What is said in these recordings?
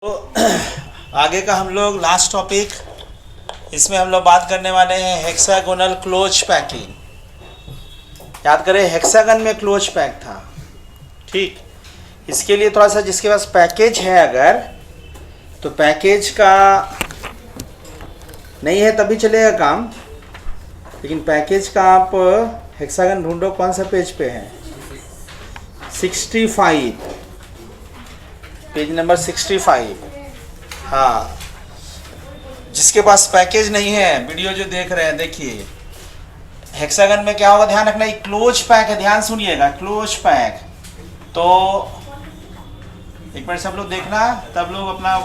तो आगे का हम लोग लास्ट टॉपिक, इसमें हम लोग बात करने वाले हैं हेक्सागोनल क्लोज पैकिंग। याद करें हेक्सागन में क्लोज पैक था, ठीक। इसके लिए थोड़ा सा जिसके पास पैकेज है अगर, तो पैकेज का नहीं है तभी चलेगा काम, लेकिन पैकेज का आप हेक्सागन ढूंढो कौन सा पेज पे है। 65, पेज नंबर 65। हाँ, जिसके पास पैकेज नहीं है, वीडियो जो देख रहे हैं देखिए, हेक्सागन में क्या होगा ध्यान रखना, ये क्लोज पैक है, ध्यान सुनिएगा, क्लोज पैक। तो एक बार सब लोग देखना, तब लोग अपना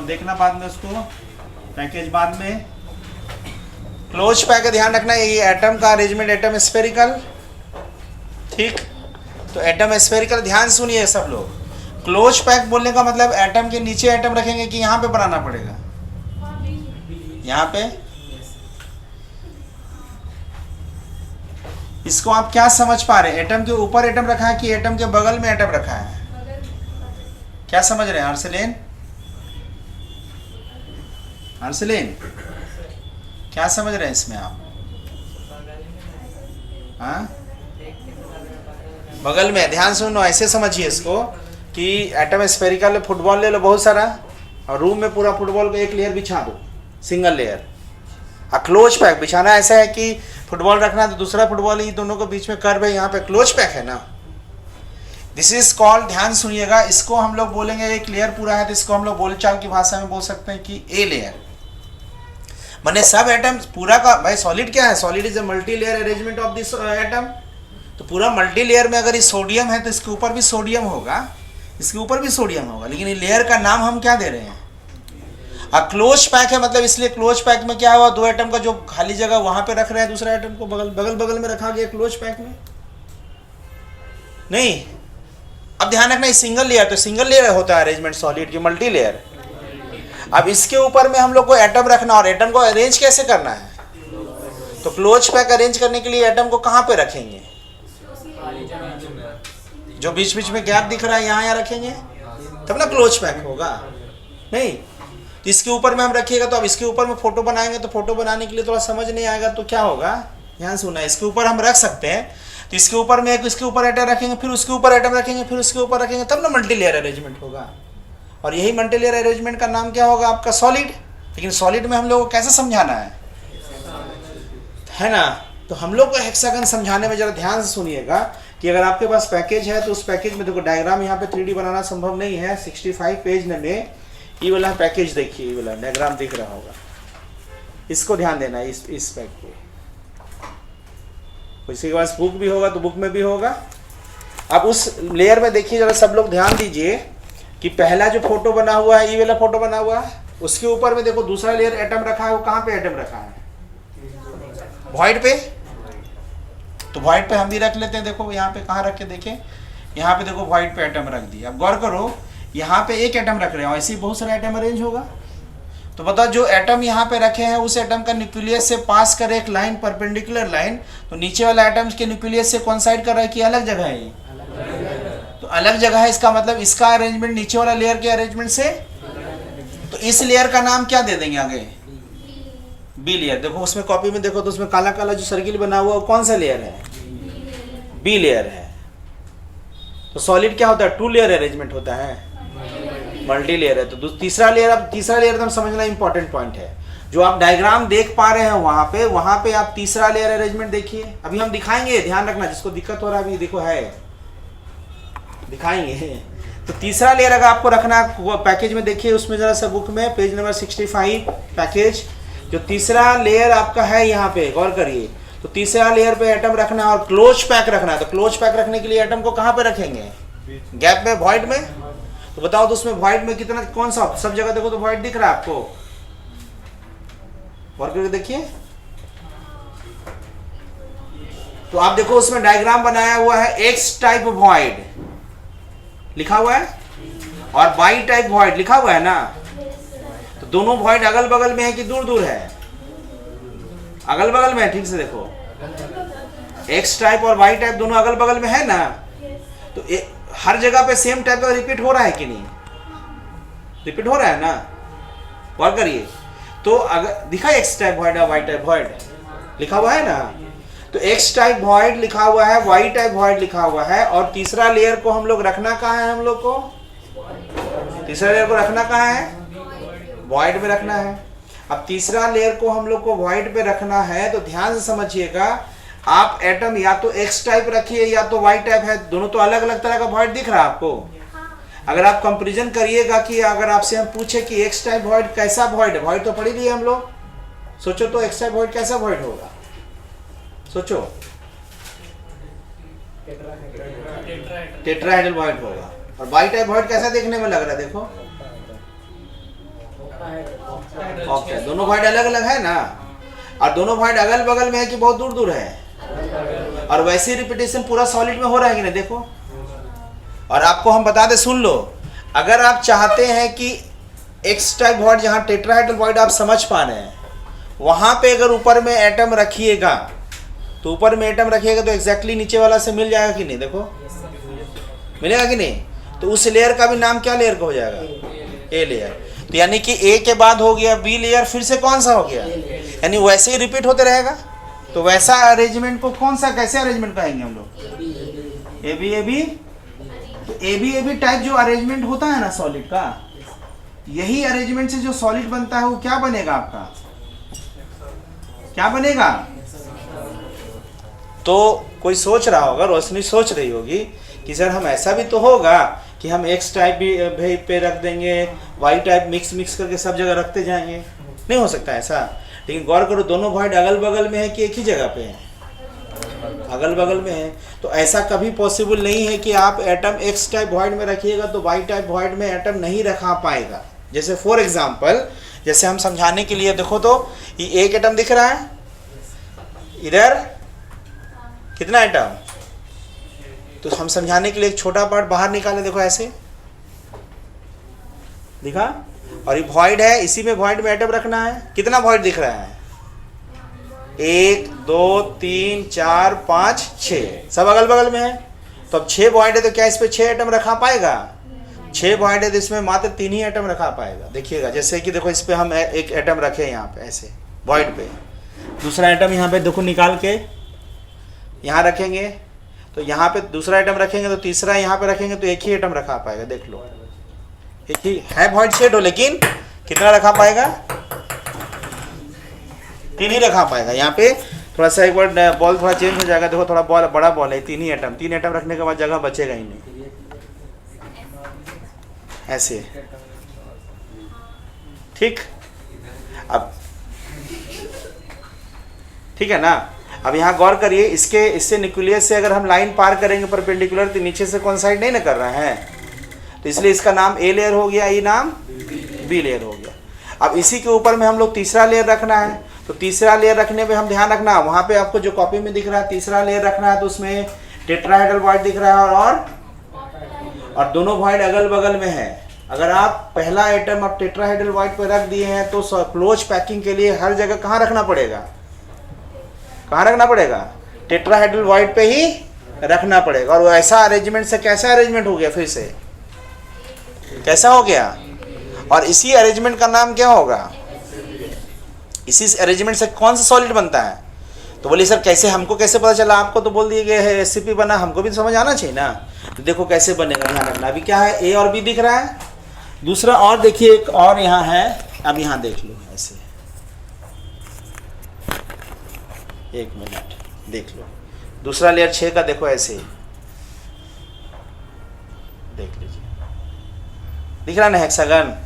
देखना बाद में उसको, पैकेज बाद में। क्लोज पैक है, ध्यान रखना, ये एटम का अरेंजमेंट, एटम स्फेरिकल, ठीक। तो एटम स्फेरिकल, ध्यान सुनिए सब लोग। क्लोज पैक बोलने का मतलब एटम के नीचे एटम रखेंगे कि यहाँ पे बनाना पड़ेगा, यहाँ पे। इसको आप क्या समझ पा रहे हैं, एटम के ऊपर एटम रखा है कि एटम के बगल में एटम रखा है, क्या समझ रहे हैं हर्षलेन? हर्षलेन क्या समझ रहे हैं इसमें आप? हाँ, बगल में, ध्यान सुनो, ऐसे समझिए इसको कि एटम स्फेरिकल में फुटबॉल ले लो बहुत सारा, और रूम में पूरा फुटबॉल को एक लेयर बिछा दो, सिंगल लेयर। क्लोज पैक बिछाना ऐसा है कि फुटबॉल रखना तो दूसरा फुटबॉल, ही दोनों के बीच में कर्व है, यहाँ पे क्लोज पैक है ना। दिस इज कॉल्ड, ध्यान सुनिएगा, इसको हम लोग बोलेंगे, एक लेयर पूरा है तो इसको हम लोग बोलचाल की भाषा में बोल सकते हैं कि ए लेयर। माने सब एटम पूरा का, भाई सॉलिड क्या है, solid is a multi layer arrangement of this atom. तो पूरा मल्टी लेयर में अगर ये सोडियम है तो इसके ऊपर भी सोडियम होगा, इसके ऊपर भी सोडियम होगा, लेकिन ये लेयर का नाम हम क्या दे रहे हैं, क्लोज पैक है। मतलब इसलिए क्लोज पैक में क्या हुआ, दो एटम का जो खाली जगह वहां पे रख रहे हैं, दूसरा एटम को बगल में रखा गया क्लोज पैक में, नहीं। अब ध्यान रखना, सिंगल लेयर, तो सिंगल लेयर होता है अरेंजमेंट सॉलिड की, मल्टी लेयर। अब इसके ऊपर में हम लोग को एटम रखना, और एटम को अरेंज कैसे करना है, तो क्लोज पैक अरेंज करने के लिए एटम को कहाँ पे रखेंगे, जो बीच बीच में गैप दिख रहा है यहाँ रखेंगे, तब ना क्लोज पैक होगा, नहीं। तो इसके ऊपर में हम रखिएगा, तो अब इसके ऊपर में फोटो बनाएंगे, तो फोटो बनाने के लिए थोड़ा समझ नहीं आएगा, तो क्या होगा, ध्यान सुनना, इसके ऊपर हम रख सकते हैं, तो इसके ऊपर में एक, इसके ऊपर एटम रखेंगे, फिर उसके ऊपर एटम रखेंगे, फिर उसके ऊपर रखेंगे, तब ना मल्टी लेयर अरेंजमेंट होगा। और यही मल्टी लेयर अरेंजमेंट का नाम क्या होगा आपका, सॉलिड। लेकिन सॉलिड में हम लोग को कैसे समझाना है ना। तो हम लोग को हेक्सागन समझाने में जरा ध्यान से सुनिएगा कि अगर आपके पास पैकेज है तो उस पैकेज में देखो, डायग्राम यहाँ पे 3D बनाना संभव नहीं है। 65 पेज में ये वाला पैकेज देखिए, ये वाला डायग्राम दिख रहा होगा, इसको ध्यान देना है, इस पैक पे। किसी के पास बुक भी होगा तो बुक में भी होगा। अब उस लेयर में देखिए जरा सब लोग ध्यान दीजिए कि पहला जो फोटो बना हुआ है, ये वाला फोटो बना हुआ है, उसके ऊपर में देखो दूसरा लेयर एटम रखा है, वो कहाँ पे एटम रखा है, व्हाइट पे। तो व्हाइट पे हम भी रख लेते हैं, देखो यहाँ पे कहाँ रख के देखें, यहाँ पे देखो व्हाइट पे एटम रख दिया। अब गौर करो, यहाँ पे एक एटम रख रहे हो, ऐसे ही बहुत सारे एटम अरेंज होगा। तो बताओ जो एटम यहाँ पे रखे हैं, उस एटम का न्यूक्लियस से पास करे एक लाइन, परपेंडिकुलर लाइन, तो नीचे वाला एटम के न्यूक्लियस से कॉन्साइड कर रहा है कि अलग जगह है, तो अलग जगह है, इसका मतलब इसका अरेंजमेंट नीचे वाला लेयर के अरेंजमेंट से, तो इस लेयर का नाम क्या दे देंगे आगे, बी लेयर। देखो उसमें कॉपी में देखो, तो उसमें काला काला जो सर्किल बना हुआ है, कौन सा लेयर है, बी लेयर है। तो सॉलिड क्या होता है, 2 लेयर अरेंजमेंट होता है, मल्टी लेयर है। तो तीसरा लेयर, अब तीसरा लेयर एकदम समझना इंपॉर्टेंट पॉइंट है, जो आप डायग्राम देख पा रहे हैं वहां पे आप तीसरा लेयर अरेंजमेंट देखिए। अभी हम दिखाएंगे, ध्यान रखना, जिसको दिक्कत हो रहा है अभी देखो है, दिखाएंगे। तो तीसरा लेयर अगर आपको रखना पैकेज में, देखिए उसमें जरा सा बुक में पेज नंबर 65 पैकेज, जो तीसरा लेयर आपका है यहाँ पे गौर करिए। तो तीसरा लेयर पे एटम रखना और क्लोज पैक रखना है। तो क्लोज पैक रखने के लिए एटम को कहाँ पे रखेंगे, गैप में, वॉइड में। तो बताओ तो उसमें वॉइड में कितना, कौन सा, सब जगह देखो तो वॉइड दिख रहा है आपको, गौर करके देखिए। तो आप देखो उसमें डायग्राम बनाया हुआ है, एक्स टाइप वॉइड लिखा हुआ है और वाई टाइप वॉइड लिखा हुआ है ना। तो दोनों वॉइड अगल बगल में है कि दूर दूर है, अगल बगल में है, ठीक से देखो, एक्स टाइप और वाई टाइप दोनों अगल बगल में है ना। तो हर जगह पे सेम टाइप का रिपीट हो रहा है कि नहीं, रिपीट हो रहा है ना, गौर करिए। तो अगर दिखा एक्स टाइप वॉइड और वाई टाइप वॉइड लिखा हुआ है ना, तो एक्स टाइप वॉइड लिखा हुआ है, वाई टाइप वॉइड लिखा हुआ है, और तीसरा लेयर को हम लोग रखना कहाँ है, हम लोग को तीसरा लेयर को रखना कहाँ है, वॉइड में रखना है। अब तीसरा लेयर को हम लोग को वॉइड पे रखना है, तो ध्यान से समझिएगा, आप एटम या तो एक्स टाइप रखिए या तो वाई टाइप है, दोनों तो अलग अलग तरह का वॉइड दिख रहा है आपको। अगर आप कंपैरिजन करिएगा कि अगर आपसे हम पूछे कि एक्स टाइप वॉइड कैसा वॉइड है, वॉइड तो पढ़ी लिए हम लोग, सोचो तो एक्स टाइप वॉइड कैसा वॉइड होगा, सोचो। टेट्राहेड्रल वॉइड होगा। और वाई टाइप वॉइड कैसा देखने में लग रहा है, देखो ऑक्टेट, दोनों वॉइड अलग अलग है ना, और दोनों वॉइड अगल बगल में है कि बहुत दूर दूर है, और वैसे रिपीटेशन पूरा सॉलिड में हो रहा है कि नहीं, देखो। और आपको हम बता दें, सुन लो, अगर आप चाहते हैं कि एक्स टाइप वॉइड जहाँ टेट्राहेड्रल वॉइड आप समझ पा रहे हैं, वहां पे अगर ऊपर में एटम रखिएगा, तो ऊपर में एटम रखिएगा तो एग्जैक्टली नीचे वाला से मिल जाएगा कि नहीं, देखो मिलेगा कि नहीं। तो उस लेयर का भी नाम क्या लेयर का हो जाएगा, ए लेयर। तो यानी कि ए के बाद हो गया बी लेयर, फिर से कौन सा हो गया, यानी वैसे ही रिपीट होते रहेगा। तो वैसा अरेंजमेंट को कौन सा, कैसे अरेंजमेंट कहेंगे हम लोग, ए बी ए बी। तो ए बी टाइप जो अरेंजमेंट होता है ना सॉलिड का, यही अरेंजमेंट से जो सॉलिड बनता है वो क्या बनेगा आपका, क्या बनेगा। तो कोई सोच रहा होगा, रोशनी सोच रही होगी कि सर हम ऐसा भी तो होगा कि हम एक्स टाइप भी पे रख देंगे, वाई टाइप मिक्स करके सब जगह रखते जाएंगे, नहीं हो सकता ऐसा। लेकिन गौर करो, दोनों वॉइड अगल बगल में है कि एक ही जगह पे है, अगल बगल में है। तो ऐसा कभी पॉसिबल नहीं है कि आप एटम एक्स टाइप वॉइड में रखिएगा तो वाई टाइप वॉइड में एटम नहीं रखा पाएगा। जैसे फॉर एग्जांपल, जैसे हम समझाने के लिए देखो, तो ये एक एटम दिख रहा है, इधर कितना एटम, तो हम समझाने के लिए एक छोटा पार्ट बाहर निकाले, देखो ऐसे दिखा, और ये वॉइड है, इसी में वॉइड में एटम रखना है। कितना वॉइड दिख रहा है, 1 2 3 4 5 6, सब अगल बगल में है। तो अब 6 वॉइड है, तो क्या इस पे 6 एटम रखा पाएगा, 6 वॉइड है तो इसमें मात्र 3 ही एटम रखा पाएगा। देखिएगा, जैसे कि देखो इस पे हम एक एटम रखे यहाँ पे ऐसे वॉइड पे, दूसरा एटम यहाँ पे देखो निकाल के यहाँ रखेंगे, तो यहाँ पे दूसरा आइटम रखेंगे, तो तीसरा यहाँ पे रखेंगे, तो एक ही आइटम रखा पाएगा। देख लो, एक ही है वॉइड शेड हो, लेकिन कितना रखा पाएगा, 3 ही रखा पाएगा। यहाँ पे थोड़ा सा एक बार बॉल थोड़ा चेंज हो जाएगा, देखो थोड़ा बॉल बड़ा बॉल है, 3 ही आइटम, 3 आइटम रखने के बाद जगह बचेगा ही नहीं, ऐसे ठीक। अब ठीक है ना। अब यहाँ गौर करिए, इससे न्यूक्लियस से अगर हम लाइन पार करेंगे परपेंडिकुलर, तो नीचे से कौन साइड नहीं ना कर रहा है, तो इसलिए इसका नाम ए लेयर हो गया, ये नाम बी लेयर हो गया। अब इसी के ऊपर में हम लोग तीसरा लेयर रखना है, तो तीसरा लेयर रखने पे हम ध्यान रखना, वहाँ पे आपको जो कॉपी में दिख रहा है तीसरा लेयर रखना है, तो उसमें टेट्राहेड्रल वॉइड दिख रहा है, और दोनों वॉइड अगल बगल में है। अगर आप पहला आइटम आप टेट्राहेड्रल वॉइड पर रख दिए हैं, तो क्लोज पैकिंग के लिए हर जगह कहाँ रखना पड़ेगा, कहाँ रखना पड़ेगा, टेट्राहेड्रल वॉइड पे ही रखना पड़ेगा। और वो ऐसा अरेंजमेंट से कैसा अरेंजमेंट हो गया, फिर से कैसा हो गया, और इसी अरेंजमेंट का नाम क्या होगा, इसी अरेंजमेंट से कौन सा सॉलिड बनता है। तो बोलिए सर कैसे, हमको कैसे पता चला, आपको तो बोल दिए गए है रेसिपी बना, हमको भी समझ आना चाहिए ना। तो देखो कैसे बनेगा, यहाँ रखना। अभी क्या है, ए और बी दिख रहा है, दूसरा और देखिए एक और यहाँ है, अब यहाँ देख लो ऐसे, एक मिनट देख लो, दूसरा लेयर 6 का देखो ऐसे देख लीजिए, दिख रहा ना हेक्सागन,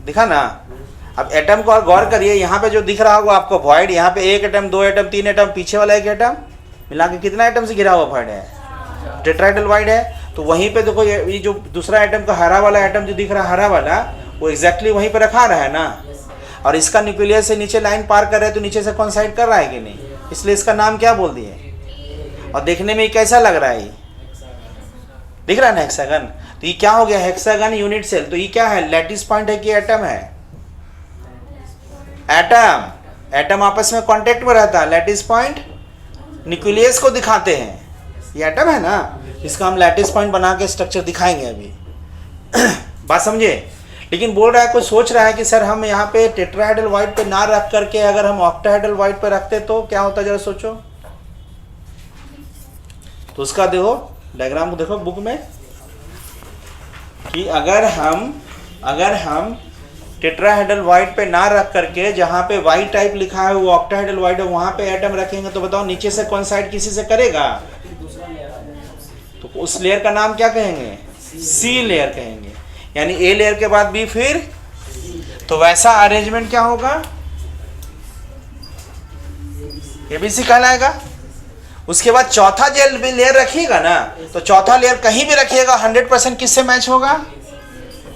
दिखा ना। अब एटम को और गौर करिए, यहाँ पे जो दिख रहा होगा आपको वॉइड, यहाँ पे 1 एटम 2 एटम 3 एटम, पीछे वाला 1 एटम, मिला के कितना एटम से घिरा हुआ वॉइड है, टेट्राहेड्रल वॉइड है। तो वहीं पे देखो ये जो दूसरा एटम का हरा वाला एटम जो दिख रहा है, हरा वाला, वो एग्जैक्टली वहीं पे रखा रहा है ना, और इसका न्यूक्लियस से नीचे लाइन पार कर रहा है, तो नीचे से कोइंसाइड कर रहा है कि नहीं, इसलिए इसका नाम क्या बोल दिए। और देखने में कैसा लग रहा है, ये दिख रहा है ना हेक्सागन, तो ये क्या हो गया, हेक्सागन यूनिट सेल। तो ये क्या है, लैटिस पॉइंट है कि एटम है, एटम आपस में कांटेक्ट में रहता है, लैटिस पॉइंट न्यूक्लियस को दिखाते हैं, ये एटम है ना, इसका हम लैटिस पॉइंट बना के स्ट्रक्चर दिखाएंगे अभी। बात समझे? लेकिन बोल रहा है, कोई सोच रहा है कि सर हम यहाँ पे टेट्राहेड्रल वाइट पे ना रख करके अगर हम ऑक्टाहेड्रल वाइट पे रखते तो क्या होता, जरा सोचो। तो उसका देखो डायग्राम को देखो बुक में कि अगर हम टेट्राहेड्रल वाइट पे ना रख करके जहाँ पे वाइट टाइप लिखा है वो ऑक्टाहेड्रल वाइट है वहां पे एटम रखेंगे तो बताओ नीचे से कौन साइड किसी से करेगा? तो उस लेयर का नाम क्या कहेंगे? सी लेयर कहेंगे। यानी ए लेयर के बाद बी फिर, तो वैसा अरेंजमेंट क्या होगा? एबीसी कहलाएगा। उसके बाद चौथा जेल भी लेयर रखिएगा ना, तो चौथा लेयर कहीं भी रखिएगा 100% किससे मैच होगा?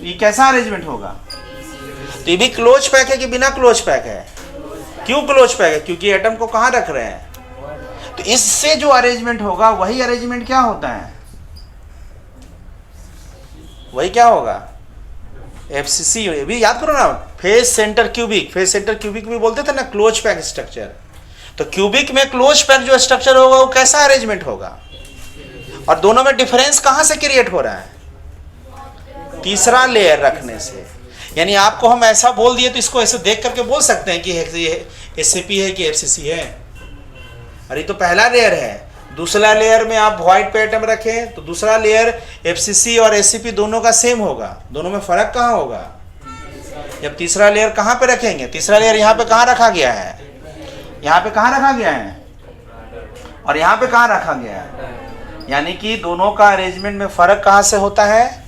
ये कैसा अरेंजमेंट होगा? तो ये भी क्लोज पैक है कि बिना क्लोज पैक है? क्यों क्लोज पैक है? क्योंकि एटम को कहाँ रख रहे हैं। तो इससे जो अरेंजमेंट होगा वही अरेंजमेंट क्या होता है? वही क्या होगा? एफसीसी। भी याद करो ना, face centre cubic, face centre cubic भी बोलते थे ना क्लोज पैक स्ट्रक्चर। तो क्यूबिक में क्लोज पैक जो स्ट्रक्चर होगा वो कैसा अरेंजमेंट होगा? और दोनों में डिफरेंस कहां से क्रिएट हो रहा है? तीसरा लेयर रखने से। यानी आपको हम ऐसा बोल दिए तो इसको ऐसे देख करके बोल सकते हैं कि ये एससीपी है कि एफसीसी है। अरे तो पहला लेयर है, दूसरा लेयर में आप व्हाइट पे एटम रखें तो दूसरा लेयर एफसीसी और एससीपी दोनों का सेम होगा। दोनों में फर्क कहाँ होगा? जब तीसरा लेयर कहाँ पे रखेंगे? तीसरा लेयर यहाँ पे कहाँ रखा गया है? यहाँ पे कहाँ रखा गया है? और यहाँ पे कहाँ रखा गया है? यानी कि दोनों का अरेंजमेंट में फर्क कहाँ से होता है?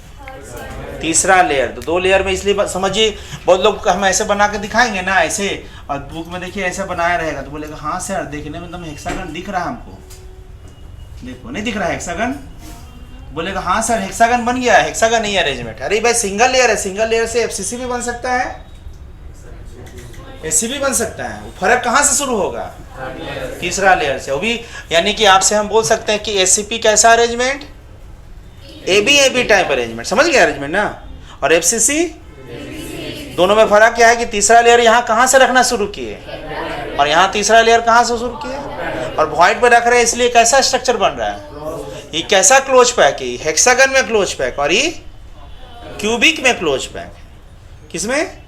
तीसरा लेयर। तो दो लेयर में इसलिए समझिए, बहुत लोग हम ऐसे बना के दिखाएंगे ना ऐसे, और बुक में देखिए ऐसा बनाया रहेगा तो बोलेगा हाँ सर देखने में एकदम हेक्सागन दिख रहा है हमको। देखो नहीं दिख रहा है हेक्सागन? बोलेगा हाँ सर हेक्सागन बन गया है। हेक्सागन नहीं अरेंजमेंट। अरे भाई सिंगल लेयर है, सिंगल लेयर से एफसीसी भी बन सकता है, एससी भी बन सकता है। फर्क कहाँ से शुरू होगा? तीसरा लेयर से। वो भी यानी कि आपसे हम बोल सकते हैं कि एससीपी कैसा अरेंजमेंट? AB type arrangement. समझ गए अरेंजमेंट ना? और एफसीसी दोनों में फर्क क्या है कि तीसरा लेयर यहाँ कहाँ से रखना शुरू किए और यहाँ तीसरा लेयर कहाँ से शुरू किए। और व्हाइट पे रख रहे हैं इसलिए कैसा स्ट्रक्चर बन रहा है? ये कैसा क्लोज पैक है? हेक्सागन में क्लोज पैक और ये क्यूबिक में क्लोज पैक। किसमें?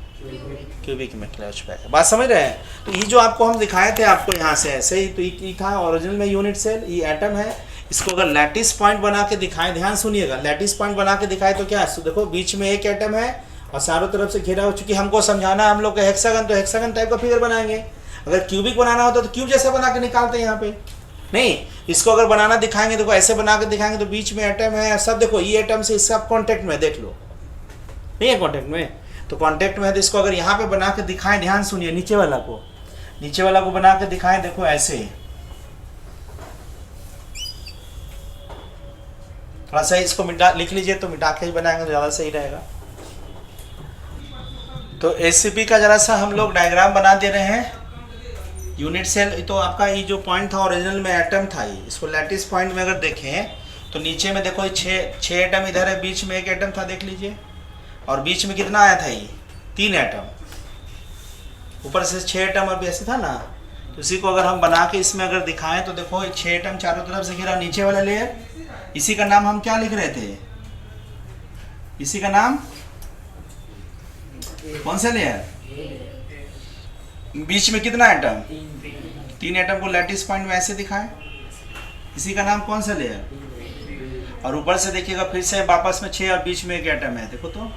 क्यूबिक में क्लोज पैक है। बात समझ रहे हैं? तो ये जो आपको हम दिखाए थे आपको यहाँ से ऐसे ही, तो ये था ओरिजिनल में यूनिट सेल। ये एटम है, इसको अगर लैटिस पॉइंट बना के दिखाएं, ध्यान सुनिएगा, लैटिस पॉइंट बना के दिखाए तो क्या है? देखो बीच में एक एटम है और चारों तरफ से घिरा हो। चुकी हमको समझाना हम लोग का हेक्सागन, तो हेक्सागन टाइप का फिगर बनाएंगे। अगर क्यूबिक बनाना होता तो क्यूब जैसा बना के निकालते हैं यहाँ पे। नहीं, इसको अगर बनाना दिखाएंगे देखो ऐसे बना के दिखाएंगे तो बीच में एटम है सब। देखो ये एटम से इसका कॉन्टेक्ट में, देख लो नहीं है कॉन्टेक्ट में, तो कॉन्टेक्ट में है। तो इसको अगर यहाँ पे बना के दिखाएं, ध्यान सुनिए, नीचे वाला को बना के दिखाएं। देखो ऐसे थोड़ा सा इसको मिटा लिख लीजिए, तो मिटा के ही बनाएंगे तो ज़्यादा सही रहेगा। तो एससीपी का जरा सा हम लोग डायग्राम बना दे रहे हैं। यूनिट सेल तो आपका ये जो पॉइंट था ओरिजिनल में एटम था, ये इसको लैटिस पॉइंट में अगर देखें तो नीचे में देखो छः एटम इधर है, बीच में एक एटम था देख लीजिए, और बीच में कितना आया था? ये 3 एटम, ऊपर से 6 एटम और भी ऐसे था ना। तो इसी को अगर हम बना के इसमें अगर दिखाएं तो देखो 6 एटम चारों तरफ से घिरा, नीचे वाला लेयर, इसी का नाम हम क्या लिख रहे थे? इसी का नाम कौन सा लेयर? बीच में कितना एटम? 3 एटम को लैटिस पॉइंट में ऐसे दिखाएं, इसी का नाम कौन सा लेयर? और ऊपर से देखिएगा फिर से वापस में 6 और बीच में एक एटम है, देखो तो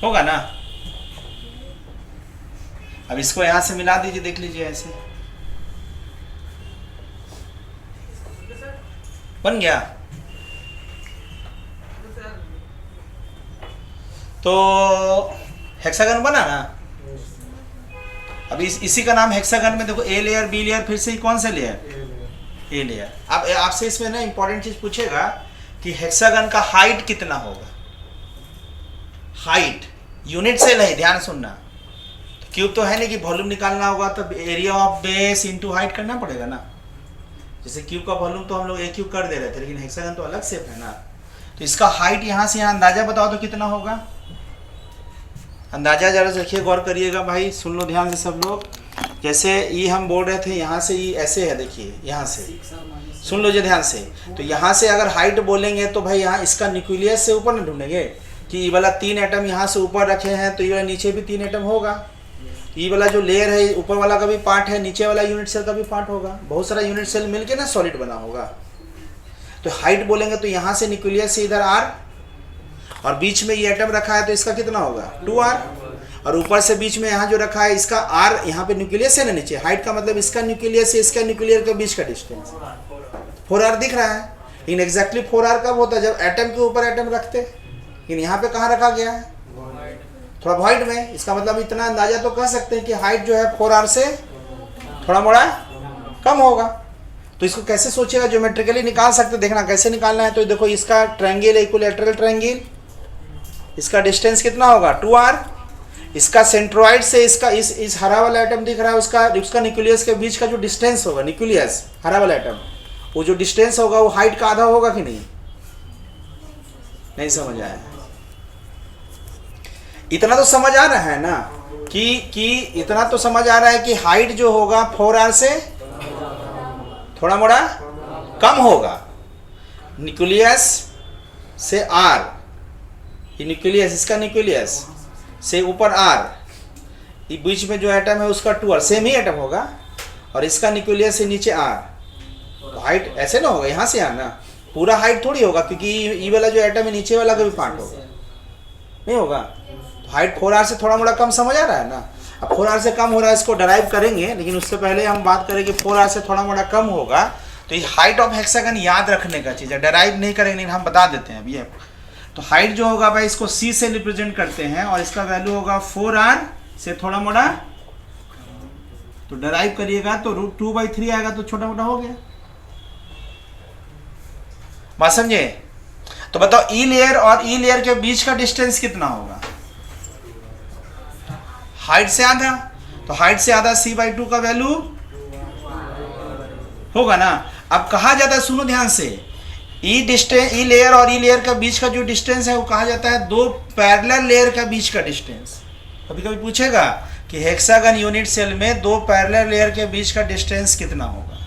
होगा ना। अब इसको यहां से मिला दीजिए, देख लीजिए ऐसे बन गया। तो हेक्सागन बना ना। अब इसी का नाम हेक्सागन में देखो ए लेयर, बी लेयर, फिर से कौन सा लेयर? A layer. अब आपसे इसमें ना इंपॉर्टेंट चीज पूछेगा कि हेक्सागन का हाइट कितना होगा? हाइट यूनिट सेल है, ध्यान सुनना। तो क्यूब तो है नहीं कि वॉल्यूम निकालना होगा, तो area of base into height करना पड़ेगा ना। जैसे क्यूब का वॉल्यूम तो हम लोग एक क्यूब कर दे रहे थे, लेकिन हेक्सागन तो अलग शेप है ना। तो इसका हाइट यहाँ से यहाँ अंदाजा बताओ तो कितना होगा? अंदाजा जरा देखिए, गौर करिएगा भाई, सुन लो ध्यान से सब लोग। जैसे ये हम बोल रहे थे यहाँ से ये ऐसे है, देखिए यहाँ से सुन लो जी ध्यान से। तो यहाँ से अगर हाइट बोलेंगे तो भाई यहाँ इसका न्यूक्लियस से ऊपर न ढूंढेंगे कि ये वाला 3 एटम यहाँ से ऊपर रखे हैं तो ये वाला नीचे भी 3 एटम होगा। ये वाला जो लेयर है ऊपर वाला का भी पार्ट है, नीचे वाला यूनिट सेल का भी पार्ट होगा, बहुत सारा यूनिट सेल मिलके ना सॉलिड बना होगा। तो हाइट बोलेंगे तो यहाँ से न्यूक्लियस से इधर R, और बीच में ये एटम रखा है तो इसका कितना होगा 2R, और ऊपर से बीच में यहाँ जो रखा है इसका R, यहाँ पे न्यूक्लियस है ना नीचे, हाइट का मतलब इसका न्यूक्लियस से इसका न्यूक्लियर के बीच का डिस्टेंस 4R दिख रहा है। लेकिन एग्जैक्टली 4R कब होता है, जब एटम के ऊपर एटम रखते। लेकिन यहाँ पे कहाँ रखा गया है, थोड़ा वॉइड में। इसका मतलब इतना अंदाजा तो कह सकते हैं कि हाइट जो है 4R से थोड़ा मोड़ा कम होगा। तो इसको कैसे सोचेगा, ज्योमेट्रिकली निकाल सकते, देखना कैसे निकालना है। तो देखो इसका ट्रायंगल है, इक्विलैटरल ट्रायंगल, इसका डिस्टेंस कितना होगा 2R। इसका सेंट्रोइड से इसका इस हरा वाला एटम दिख रहा है, उसका न्यूक्लियस के बीच का जो डिस्टेंस होगा, न्यूक्लियस हरा वाला एटम, वो जो डिस्टेंस होगा वो हाइट का आधा होगा कि नहीं? नहीं समझ आया? इतना तो समझ आ रहा है ना कि इतना तो समझ आ रहा है कि हाइट जो होगा 4R से थोड़ा मोड़ा कम होगा, न्यूक्लियस से R, ये न्यूक्लियस, इसका न्यूक्लियस से ऊपर R, ये बीच में जो एटम है उसका 2R, सेम ही एटम होगा, और इसका न्यूक्लियस से नीचे R। तो हाइट ऐसे ना होगा, यहाँ से आना पूरा हाइट थोड़ी होगा, क्योंकि ये वाला जो एटम है नीचे वाला का भी पार्ट होगा, नहीं होगा। तो हाइट 4R से थोड़ा मोड़ा कम, समझ आ रहा है ना। अब 4R से कम हो रहा है, इसको डराइव करेंगे, लेकिन उससे पहले हम बात करें कि 4R से थोड़ा मोड़ा कम होगा। तो ये हाइट ऑफ हेक्सागन याद रखने का चीज़ है, डराइव नहीं करेंगे, लेकिन हम बता देते हैं अभी। तो हाइट जो होगा भाई इसको C से रिप्रेजेंट करते हैं, और इसका वैल्यू होगा 4R से थोड़ा मोड़ा, तो डराइव करिएगा तो √2/3 आएगा, तो छोटा मोटा हो गया। बात समझे? तो बताओ ई लेयर और ई लेयर के बीच का डिस्टेंस कितना होगा? हाइट से आधा, तो हाइट से आधा C/2 का वैल्यू होगा ना। अब कहा जाता है, सुनो ध्यान से, ई लेयर और ई लेयर का बीच का जो डिस्टेंस है वो कहा जाता है 2 पैरेलल लेयर का बीच का डिस्टेंस। कभी कभी पूछेगा कि हेक्सागन यूनिट सेल में 2 पैरेलल लेयर के बीच का डिस्टेंस कितना होगा।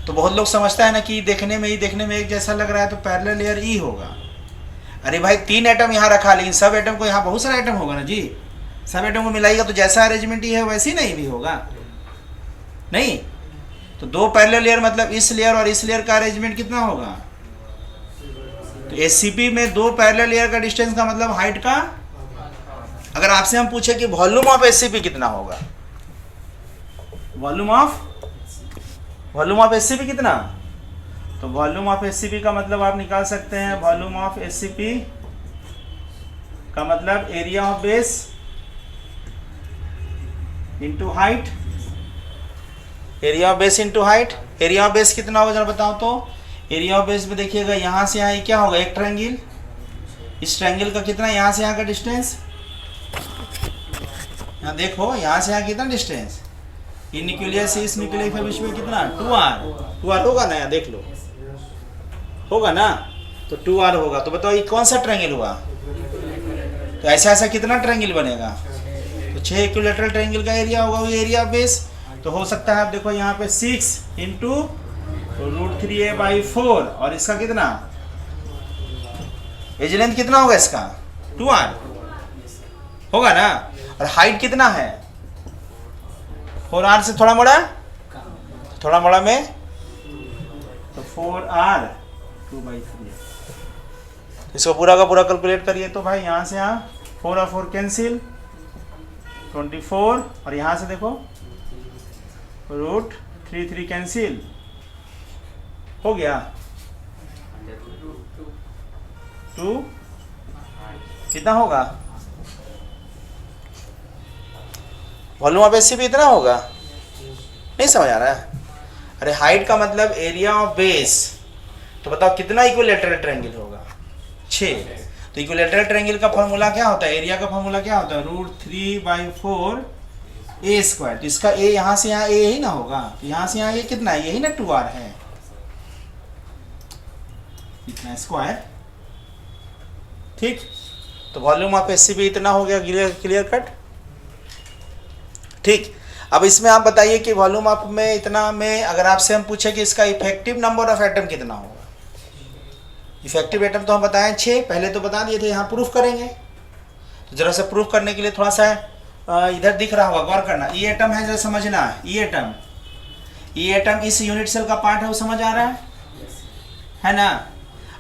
तो बहुत लोग समझता है ना कि देखने में एक जैसा लग रहा है तो पैरेलल लेयर ई होगा। अरे भाई 3 एटम यहाँ रखा, लेकिन सब एटम को, यहाँ बहुत सारा एटम होगा ना जी, सब एटम को मिलाइएगा तो जैसा अरेंजमेंट ही है वैसे ही नहीं भी होगा, नहीं। तो 2 पैरेलल लेयर मतलब इस लेयर और इस लेयर का अरेंजमेंट कितना होगा। तो एससीपी में 2 पैरेलल लेयर का डिस्टेंस का मतलब हाइट का, अगर आपसे हम पूछे कि वॉल्यूम ऑफ एससीपी कितना होगा, वॉल्यूम ऑफ एससीपी कितना, तो वॉल्यूम ऑफ एससीपी का मतलब आप निकाल सकते हैं, वॉल्यूम ऑफ एससीपी का मतलब area of base into height, area of base into height. Area of base कितना होगा जरा बताओ तो। एरिया ऑफ बेस में देखिएगा यहाँ से यहाँ क्या होगा, एक ट्रायंगल, इस ट्रायंगल का कितना यहाँ से यहाँ का डिस्टेंस, यहाँ देखो यहाँ से यहाँ कितना डिस्टेंस, ये न्यूक्लियस से इस न्यूक्लियस के बीच में कितना 2R होगा ना, यहाँ देख लो होगा ना, तो 2R होगा। तो बताओ ये कौन सा ट्रायंगल हुआ, तो ऐसा कितना ट्रायंगल बनेगा, तो 6 इक्विलैटरल ट्रायंगल का एरिया होगा, वो एरिया ऑफ बेस। तो हो सकता है आप देखो यहाँ पे 6 इंटू √3a/4, और इसका कितना एज लेंथ कितना होगा, इसका 2R होगा ना, और हाइट कितना है 4R से थोड़ा मोड़ा में, तो 4R 2/3। इसको पूरा का पूरा कैलकुलेट करिए तो भाई यहाँ से यहाँ 4 और 4 कैंसिल, 24, और यहाँ से देखो √3 कैंसिल हो गया, 2 कितना होगा, वॉल्यूम ऑफ एससीपी इतना होगा। नहीं समझ आ रहा है? अरे हाइट का मतलब एरिया ऑफ बेस, तो बताओ कितना इक्विलैटरल ट्रायंगल होगा, 6। तो इक्विलैटरल ट्रायंगल का फॉर्मूला क्या होता है, एरिया का फॉर्मूला क्या होता है, √3/4 a²। तो इसका a यहाँ से यहाँ a ही ना होगा, तो यहाँ से यहाँ a कितना है, यही ना 2R है, इतना स्क्वायर, ठीक। तो वॉल्यूम ऑफ एससीपी इतना हो गया, क्लियर कट, ठीक। अब इसमें आप बताइए कि वॉल्यूम ऑफ में इतना में अगर आपसे हम पूछे कि इसका इफेक्टिव नंबर ऑफ एटम कितना होगा। इफेक्टिव एटम तो हम बताएं 6, पहले तो बता दिए थे, यहाँ प्रूफ करेंगे। तो जरा सा प्रूफ करने के लिए थोड़ा सा इधर दिख रहा होगा, गौर करना। ई एटम है, जरा समझना। ई एटम इस यूनिट सेल का पार्ट है, वो समझ आ रहा है ना।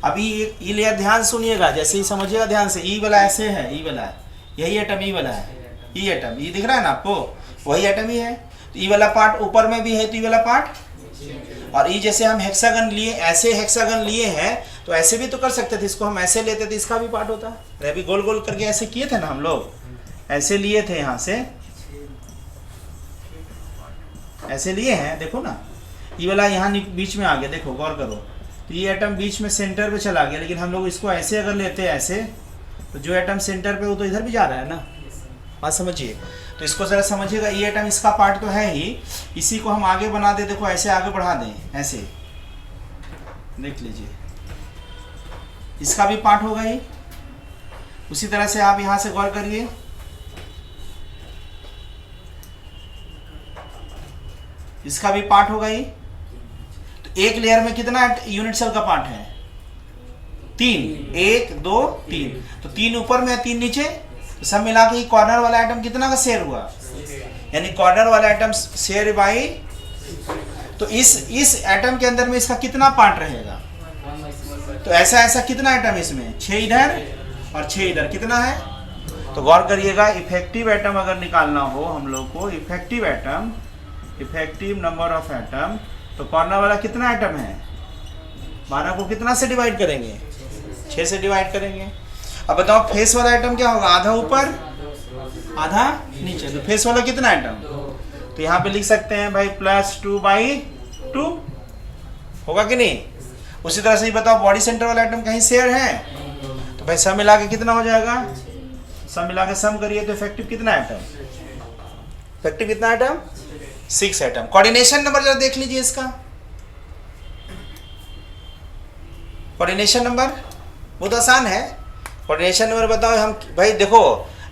अभी ई लेयर ध्यान सुनिएगा, जैसे ही समझिएगा ध्यान से। ई वाला ऐसे है, ई वाला यही एटम, ई वाला है ई एटम, ई दिख रहा है ना आपको, वही एटम ही है। तो ई वाला पार्ट ऊपर में भी है, तो ई वाला पार्ट। और ई जैसे हम हेक्सागन लिए, ऐसे हेक्सागन लिए हैं, तो ऐसे भी तो कर सकते थे, इसको हम ऐसे लेते थे, इसका भी पार्ट होता है। अभी गोल गोल करके ऐसे किए थे ना हम लोग, ऐसे लिए थे, यहाँ से ऐसे लिए हैं, देखो ना। ये वाला यहाँ बीच में आ गया, देखो गौर करो। तो ये एटम बीच में सेंटर पे चला गया, लेकिन हम लोग इसको ऐसे अगर लेते हैं ऐसे, तो जो एटम सेंटर पे वो तो इधर भी जा रहा है ना, बात समझिए। तो इसको जरा समझिएगा, ये एटम इसका पार्ट तो है ही, इसी को हम आगे बना दे, देखो ऐसे आगे बढ़ा दें, ऐसे देख लीजिए, इसका भी पार्ट होगा ही। उसी तरह से आप यहाँ से गौर करिए, इसका भी पार्ट होगा ही। तो एक लेयर में कितना यूनिट सेल का पार्ट है? 3, 1 2 3। तो 3 ऊपर में, 3 नीचे, तो सब मिला के कॉर्नर वाला आइटम कितना का शेयर हुआ? यानी कॉर्नर वाला आइटम शेयर बाई। तो इस एटम के अंदर में इसका कितना पार्ट रहेगा? तो ऐसा कितना आइटम इसमें? 6 इधर और 6 इधर, कितना है? तो गौर करिएगा, इफेक्टिव एटम अगर निकालना हो हम लोग को, effective atom, effective number of atom, तो कॉर्नर वाला कितना एटम है? 12 को कितना से डिवाइड करेंगे? 6 से डिवाइड करेंगे। अब बताओ फेस वाला आइटम क्या होगा? आधा ऊपर आधा नीचे। तो फेस वाला कितना आइटम? तो यहाँ पे लिख सकते हैं भाई +2/2 होगा कि नहीं? उसी तरह से ही बताओ बॉडी सेंटर वाला आइटम कहीं शेयर है? तो भाई सब मिला के कितना हो जाएगा? सब मिला के सम करिए तो इफेक्टिव कितना आइटम? इफेक्टिव कितना आइटम? 6 आइटम। कोऑर्डिनेशन नंबर जरा देख लीजिए इसका। कोऑर्डिनेशन नंबर बहुत आसान है। कोऑर्डिनेशन नंबर बताओ हम भाई। देखो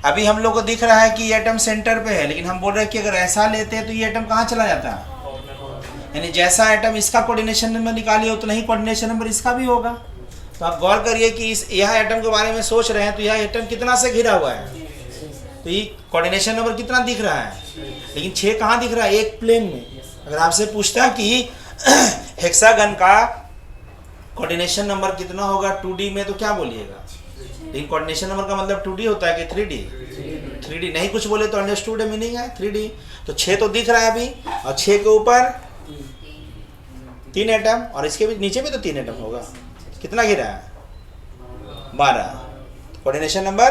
अभी हम लोग को दिख रहा है कि ये एटम सेंटर पे है, लेकिन हम बोल रहे हैं कि अगर ऐसा लेते हैं तो ये एटम कहाँ चला जाता है? यानी जैसा आइटम इसका कोऑर्डिनेशन नंबर निकालिए उतना ही कोऑर्डिनेशन नंबर इसका भी होगा। तो आप गौर करिए कि इस यह आइटम के बारे में सोच रहे हैं, तो यह आइटम कितना से घिरा हुआ है? तो ये कोऑर्डिनेशन नंबर कितना दिख रहा है? लेकिन 6 कहाँ दिख रहा है? एक प्लेन में। अगर आपसे पूछता कि हेक्सागन का कोऑर्डिनेशन नंबर कितना होगा 2D में, तो क्या बोलिएगा? लेकिन कोऑर्डिनेशन नंबर का मतलब 2D होता है कि 3D? 3D नहीं कुछ बोले तो अंडरस्टूड मीनिंग है 3D। तो 6 तो दिख रहा है अभी, और 6 के ऊपर 3 एटम, और इसके भी नीचे भी तो 3 एटम होगा। कितना गिरा है? 12। कोऑर्डिनेशन नंबर,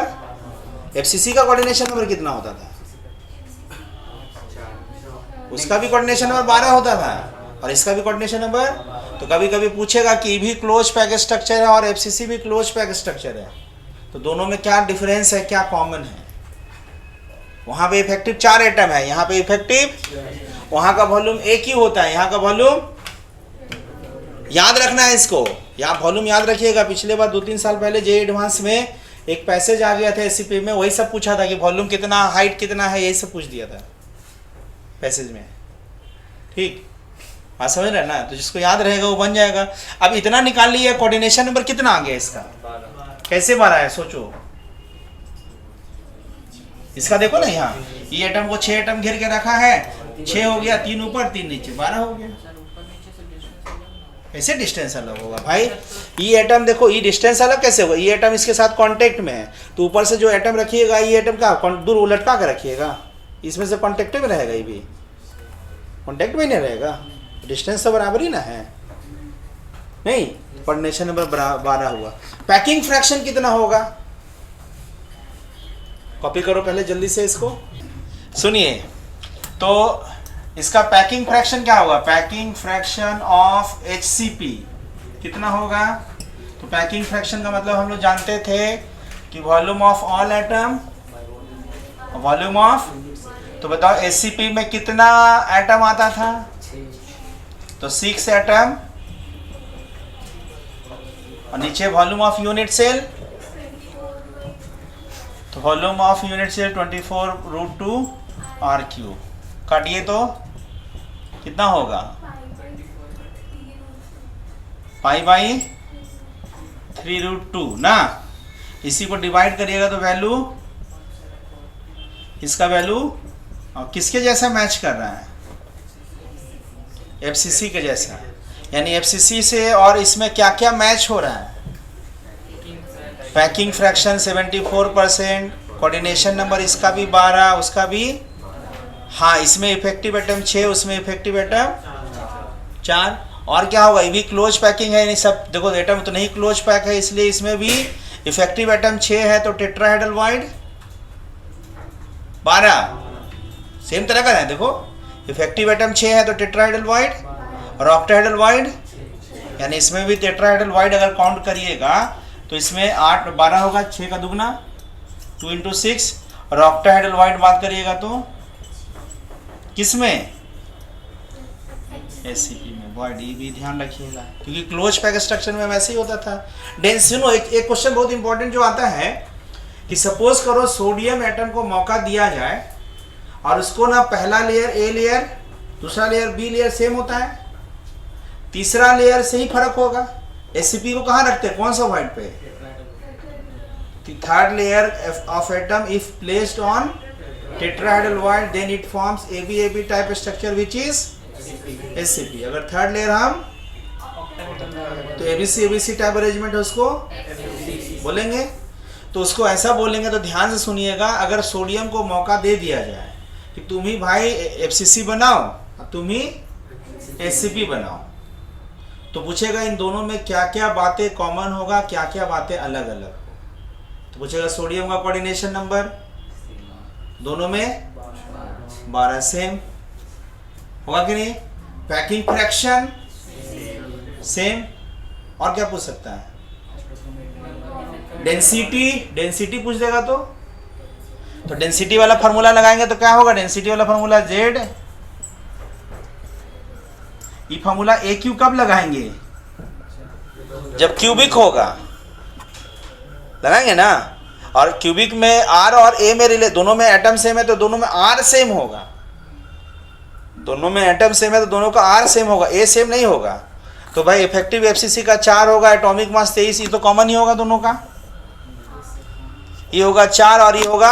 FCC का कोऑर्डिनेशन नंबर कितना होता था? उसका भी कोऑर्डिनेशन नंबर 12 होता था, और इसका भी कोऑर्डिनेशन नंबर। तो कभी कभी पूछेगा कि भी क्लोज पैक स्ट्रक्चर है और FCC भी क्लोज पैक स्ट्रक्चर है, तो दोनों में क्या डिफरेंस है, क्या कॉमन है? वहां पे इफेक्टिव 4 एटम है, यहाँ पे इफेक्टिव, वहां का वॉल्यूम एक ही होता है, यहाँ का वॉल्यूम याद रखना है इसको। यहाँ वॉल्यूम याद रखिएगा। पिछले बार 2-3 साल पहले JEE एडवांस में एक पैसेज आ गया था SCP में, वही सब पूछा था कि वॉल्यूम कितना, हाइट कितना है, यही सब पूछ दिया था पैसेज में। ठीक बात समझ रहे ना? तो जिसको याद रहेगा वो बन जाएगा। अब इतना निकाल लिया, कोऑर्डिनेशन नंबर कितना आ गया इसका? कैसे 12 है? सोचो इसका। देखो ना यहाँ ये एटम को 6 एटम घेर के रखा है, 6 हो गया, 3 ऊपर 3 नीचे, 12 हो गया। कैसे डिस्टेंस अलग होगा भाई? ये एटम देखो, ये डिस्टेंस अलग कैसे होगा? ये एटम इसके साथ कांटेक्ट में है, तो ऊपर से जो एटम रखिएगा ये एटम का दूर लटका कर रखिएगा, इसमें से कांटेक्ट में रहेगा, ये भी कांटेक्ट में नहीं रहेगा। डिस्टेंस तो बराबर ही ना है, नहीं? कोऑर्डिनेशन नंबर 12 हुआ। पैकिंग फ्रैक्शन कितना होगा? कॉपी करो पहले जल्दी से इसको। सुनिए, तो इसका पैकिंग फ्रैक्शन क्या होगा? पैकिंग फ्रैक्शन ऑफ HCP कितना होगा? तो पैकिंग फ्रैक्शन का मतलब हम लोग जानते थे कि volume of all atom, volume of. तो बताओ SCP में कितना एटम आता था? तो 6 एटम, और नीचे वॉल्यूम ऑफ यूनिट सेल, तो volume of unit cell 24√2 R3। काटिए तो कितना होगा, पाई बाई 3√2 ना। इसी को डिवाइड करिएगा तो वैल्यू, इसका वैल्यू और किसके जैसा मैच कर रहा है, एफसीसी के जैसा। यानी एफसीसी से और इसमें क्या क्या मैच हो रहा है, पैकिंग फ्रैक्शन 74%, कोऑर्डिनेशन नंबर इसका भी 12, उसका भी, हाँ इसमें इफेक्टिव एटम 6, उसमें इफेक्टिव एटम 4। और क्या होगा, ये भी क्लोज पैकिंग है, यानी सब देखो एटम तो नहीं क्लोज पैक है, इसलिए इसमें भी इफेक्टिव एटम 6 है तो टेट्राहेड्रल वाइड 12, सेम तरह का है। देखो इफेक्टिव एटम 6 है तो टेट्राहेड्रल वाइड, और ऑक्टाहेड्रल वाइड, यानी इसमें भी टेट्राहेड्रल वाइड अगर काउंट करिएगा तो इसमें 8 12 होगा, 6 का दुगना 2 × 6, और ऑक्टाहेड्रल वाइड बात करिएगा तो किसमें, एससीपी में वाइड। ये भी ध्यान रखिएगा क्योंकि क्लोज पैक स्ट्रक्चर में वैसे ही होता था। डेंसिनो एक क्वेश्चन बहुत इंपॉर्टेंट जो आता है कि सपोज करो सोडियम एटम को मौका दिया जाए और उसको ना पहला लेयर ए लेयर, दूसरा लेयर बी लेयर सेम होता है, तीसरा लेयर से ही फर्क होगा। एससीपी को कहाँ रखते हैं, कौन सा वाइड पे, third layer of atom if placed on tetrahedral void then it forms AB type structure which is SCP. अगर थर्ड लेयर हम तो ABC टाइप अरेंजमेंट है उसको बोलेंगे। तो उसको ऐसा बोलेंगे तो ध्यान से सुनिएगा, अगर सोडियम को मौका दे दिया जाए कि तुम ही भाई FCC बनाओ, तुम ही SCP बनाओ, तो पूछेगा इन दोनों में क्या क्या बातें कॉमन होगा, क्या क्या बातें अलग अलग हो। तो पूछेगा सोडियम का कोऑर्डिनेशन नंबर दोनों में 12 सेम होगा कि नहीं, पैकिंग फ्रैक्शन सेम, और क्या पूछ सकता है, डेंसिटी पूछ देगा तो डेंसिटी वाला फार्मूला लगाएंगे तो क्या होगा, डेंसिटी वाला फार्मूला Z। ये फार्मूला AQ कब लगाएंगे, जब क्यूबिक होगा, लगाएंगे ना। और क्यूबिक में R और A में रिले, दोनों में एटम सेम है तो दोनों में R सेम होगा, दोनों में एटम सेम है तो दोनों का R सेम होगा, A सेम नहीं होगा। तो भाई इफेक्टिव FCC का 4 होगा, एटॉमिक मास 23, ये तो कॉमन ही होगा दोनों का, ये होगा 4 और ये होगा,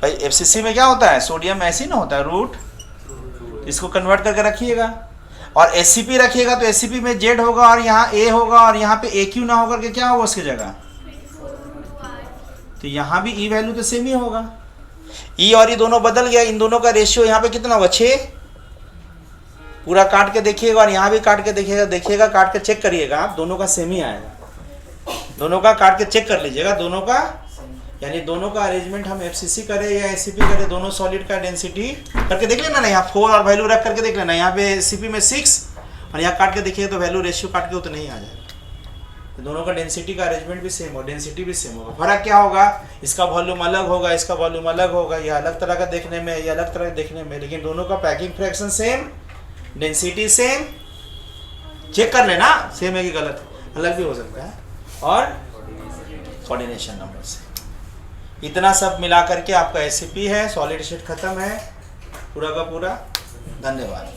भाई FCC में क्या होता है, सोडियम ऐसे ही ना होता है रूट, इसको कन्वर्ट करके रखिएगा। और SCP रखिएगा तो SCP में Z होगा और यहाँ A होगा और यहाँ पे AQ ना होकर के क्या होगा उसकी जगह, तो यहाँ भी E वैल्यू तो सेम ही होगा। E और ये दोनों बदल गया, इन दोनों का रेशियो यहाँ पे कितना होगा 6, पूरा काट के देखिएगा और यहाँ भी काट के देखिएगा काट के चेक करिएगा आप, दोनों का सेम ही आएगा, दोनों का काट के चेक कर लीजिएगा, दोनों का यानी दोनों का अरेंजमेंट हम FCC करें या SCP करें, दोनों सॉलिड का डेंसिटी करके देख लेना ना, यहाँ 4 और वैल्यू रख करके देख लेना, यहाँ पे SCP में 6 और यहाँ काट के देखिए तो वैल्यू रेशियो काट के उतना नहीं आ जाएगा। तो दोनों का डेंसिटी का अरेंजमेंट भी सेम हो, डेंसिटी भी सेम होगा। फर्क क्या होगा, इसका वॉल्यूम अलग होगा, इसका वॉल्यूम अलग होगा, ये अलग तरह का देखने में, ये अलग तरह का देखने में, लेकिन दोनों का packing fraction same, density same, check कर लेना सेम है कि गलत, अलग भी हो सकता है, और कोऑर्डिनेशन नंबर से। इतना सब मिला करके आपका SCP है, सॉलिड स्टेट खत्म है पूरा का पूरा। धन्यवाद।